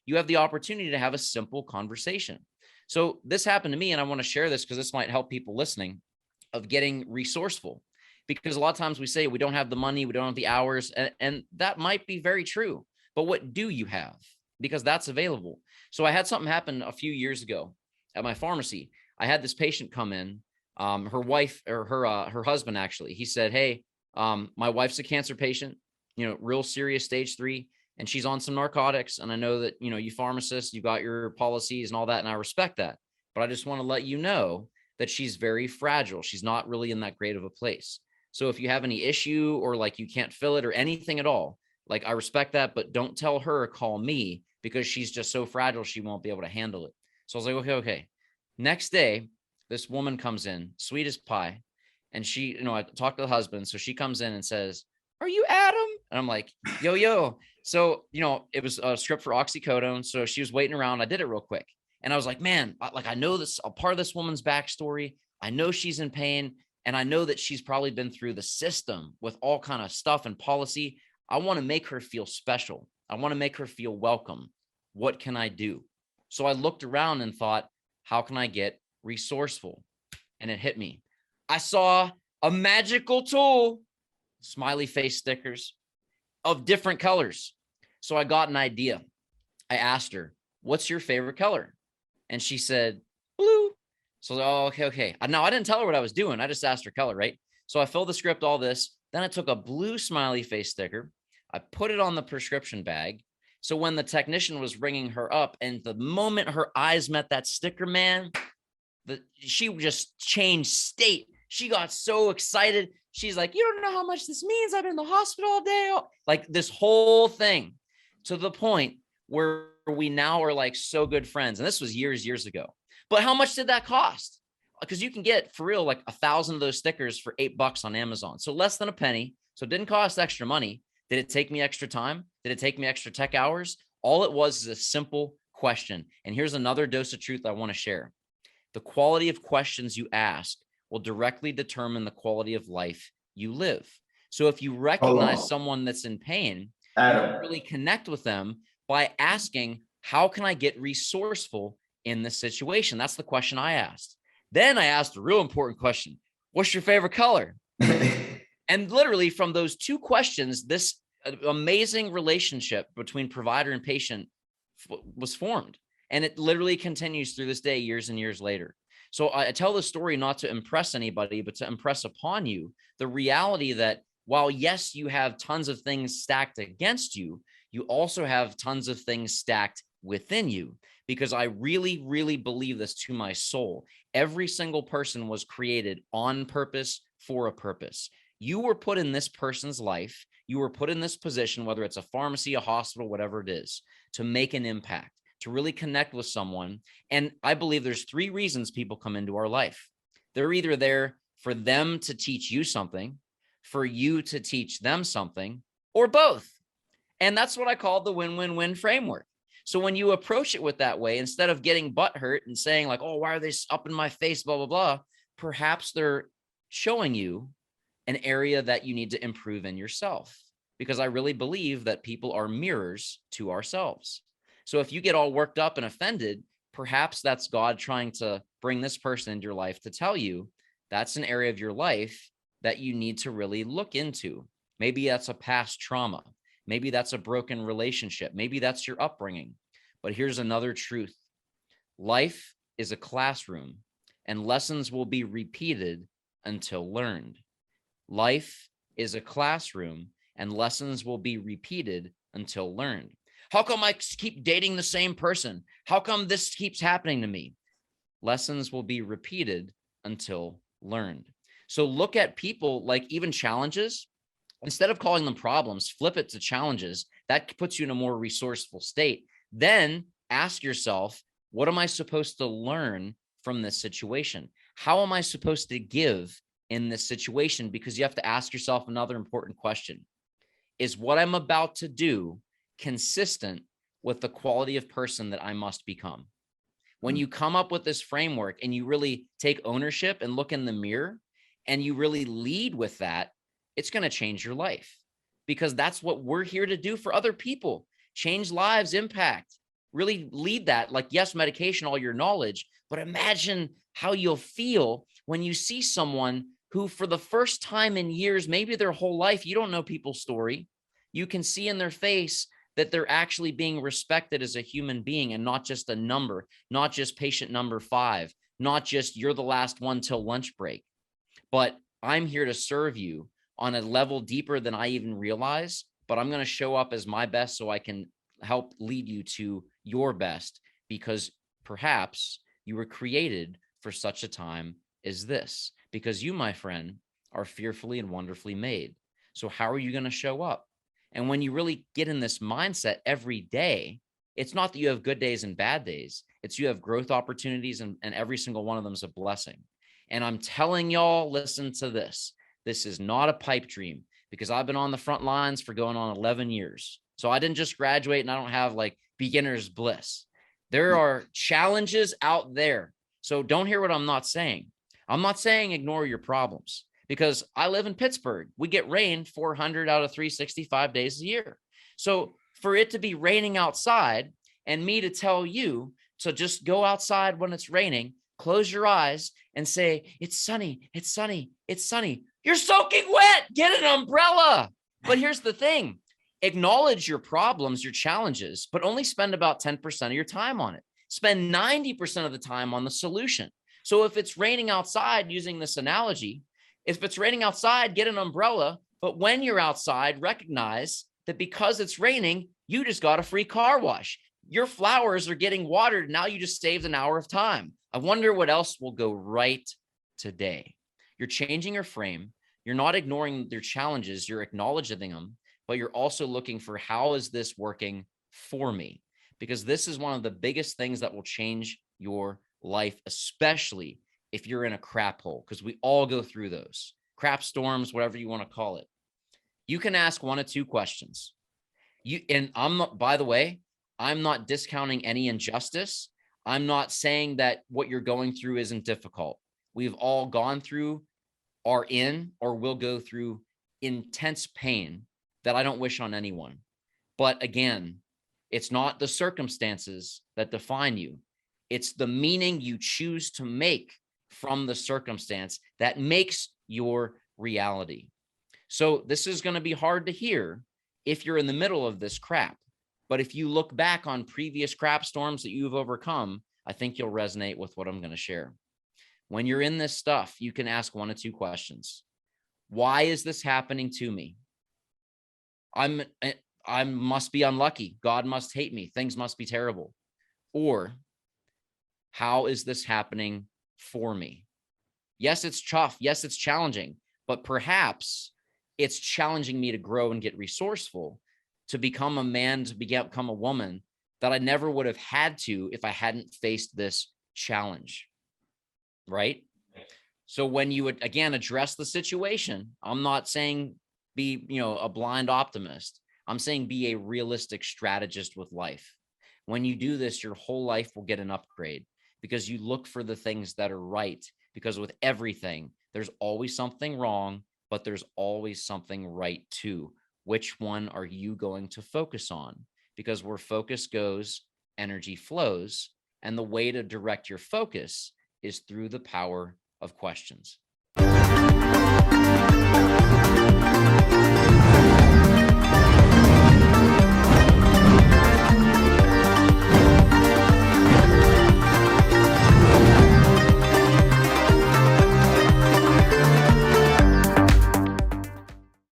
you have the opportunity to have a simple conversation. So this happened to me, and I want to share this because this might help people listening, of getting resourceful. Because a lot of times we say we don't have the money, we don't have the hours, and that might be very true. But what do you have? Because that's available. So I had something happen a few years ago at my pharmacy. I had this patient come in, her wife, or her husband, actually. He said, hey, my wife's a cancer patient, real serious stage 3, and she's on some narcotics. And I know that, you pharmacists, you got your policies and all that, and I respect that. But I just want to let you know that she's very fragile. She's not really in that great of a place. So if you have any issue, or like you can't fill it or anything at all, like, I respect that, but don't tell her, call me, because she's just so fragile, she won't be able to handle it. So I was like, okay. Next day, this woman comes in, sweet as pie. And she, I talked to the husband. So she comes in and says, are you Adam? And I'm like, yo. So, it was a script for oxycodone. So she was waiting around. I did it real quick. And I was like, man, I know this, a part of this woman's backstory. I know she's in pain. And I know that she's probably been through the system with all kind of stuff and policy. I want to make her feel special. I want to make her feel welcome. What can I do? So I looked around and thought, how can I get resourceful? And it hit me. I saw a magical tool, smiley face stickers of different colors. So I got an idea. I asked her, what's your favorite color? And she said, blue. So, okay. Now, I didn't tell her what I was doing. I just asked her color, right? So I filled the script, all this. Then I took a blue smiley face sticker. I put it on the prescription bag. So when the technician was ringing her up, and the moment her eyes met that sticker, man, she just changed state. She got so excited. She's like, you don't know how much this means. I've been in the hospital all day. Like, this whole thing, to the point where we now are like so good friends. And this was years ago. But how much did that cost? Because you can get, for real, like 1,000 of those stickers for $8 on Amazon. So less than a penny. So it didn't cost extra money. Did it take me extra time? Did it take me extra tech hours? All it was is a simple question. And here's another dose of truth I want to share. The quality of questions you ask will directly determine the quality of life you live. So if you recognize someone that's in pain, you really connect with them by asking, how can I get resourceful in this situation? That's the question I asked. Then I asked a real important question. What's your favorite color? And literally from those two questions, this amazing relationship between provider and patient was formed. And it literally continues through this day, years and years later. So I tell this story not to impress anybody, but to impress upon you the reality that while, yes, you have tons of things stacked against you, you also have tons of things stacked within you. Because I really believe this to my soul. Every single person was created on purpose for a purpose. You were put in this person's life. You were put in this position, whether it's a pharmacy, a hospital, whatever it is, to make an impact, to really connect with someone. And I believe there's 3 reasons people come into our life. They're either there for them to teach you something, for you to teach them something, or both. And that's what I call the win-win-win framework. So when you approach it with that way, instead of getting butthurt and saying like, oh, why are they up in my face, blah, blah, blah, perhaps they're showing you an area that you need to improve in yourself. Because I really believe that people are mirrors to ourselves. So if you get all worked up and offended, perhaps that's God trying to bring this person into your life to tell you that's an area of your life that you need to really look into. Maybe that's a past trauma. Maybe that's a broken relationship. Maybe that's your upbringing. But here's another truth. Life is a classroom, and lessons will be repeated until learned. Life is a classroom, and lessons will be repeated until learned. How come I keep dating the same person? How come this keeps happening to me? Lessons will be repeated until learned. So look at people, like even challenges. Instead of calling them problems, flip it to challenges. That puts you in a more resourceful state. Then ask yourself, what am I supposed to learn from this situation? How am I supposed to give in this situation? Because you have to ask yourself another important question. Is what I'm about to do consistent with the quality of person that I must become? When you come up with this framework and you really take ownership and look in the mirror and you really lead with that, it's going to change your life, because that's what we're here to do for other people. Change lives, impact. really lead that. Like, yes, medication, all your knowledge, but imagine how you'll feel when you see someone who for the first time in years, maybe their whole life, you don't know people's story. You can see in their face that they're actually being respected as a human being and not just a number, not just patient number 5, not just you're the last one till lunch break, but I'm here to serve you on a level deeper than I even realize. But I'm going to show up as my best so I can help lead you to your best, because perhaps you were created for such a time as this, because you, my friend, are fearfully and wonderfully made. So how are you going to show up? And when you really get in this mindset every day, it's not that you have good days and bad days. It's you have growth opportunities, and every single one of them is a blessing. And I'm telling y'all, listen to this. This is not a pipe dream, because I've been on the front lines for going on 11 years. So I didn't just graduate and I don't have like beginner's bliss. There are challenges out there. So don't hear what I'm not saying. I'm not saying ignore your problems, because I live in Pittsburgh. We get rain 400 out of 365 days a year. So for it to be raining outside and me to tell you to just go outside when it's raining, close your eyes and say, it's sunny, it's sunny, it's sunny. You're soaking wet. Get an umbrella. But here's the thing. Acknowledge your problems, your challenges, but only spend about 10% of your time on it. Spend 90% of the time on the solution. So if it's raining outside, using this analogy, if it's raining outside, get an umbrella. But when you're outside, recognize that because it's raining, you just got a free car wash. Your flowers are getting watered. Now you just saved an hour of time. I wonder what else will go right today. You're changing your frame. You're not ignoring your challenges. You're acknowledging them, but you're also looking for, how is this working for me? Because this is one of the biggest things that will change your life, especially if you're in a crap hole, because we all go through those crap storms, whatever you want to call it. You can ask one of two questions. And I'm not, by the way, I'm not discounting any injustice. I'm not saying that what you're going through isn't difficult. We've all gone through, are in, or will go through intense pain that I don't wish on anyone. But again, it's not the circumstances that define you. It's the meaning you choose to make from the circumstance that makes your reality. So this is going to be hard to hear if you're in the middle of this crap. But if you look back on previous crap storms that you've overcome, I think you'll resonate with what I'm going to share. When you're in this stuff, you can ask one of two questions. Why is this happening to me? I must be unlucky. God must hate me. Things must be terrible. Or, how is this happening for me? Yes, it's tough. Yes, it's challenging, but perhaps it's challenging me to grow and get resourceful, to become a man, to become a woman that I never would have had to if I hadn't faced this challenge, right? So when you would, again, address the situation, I'm not saying be, a blind optimist. I'm saying be a realistic strategist with life. When you do this, your whole life will get an upgrade, because you look for the things that are right. Because with everything, there's always something wrong, but there's always something right too. Which one are you going to focus on? Because where focus goes, energy flows. And the way to direct your focus is through the power of questions.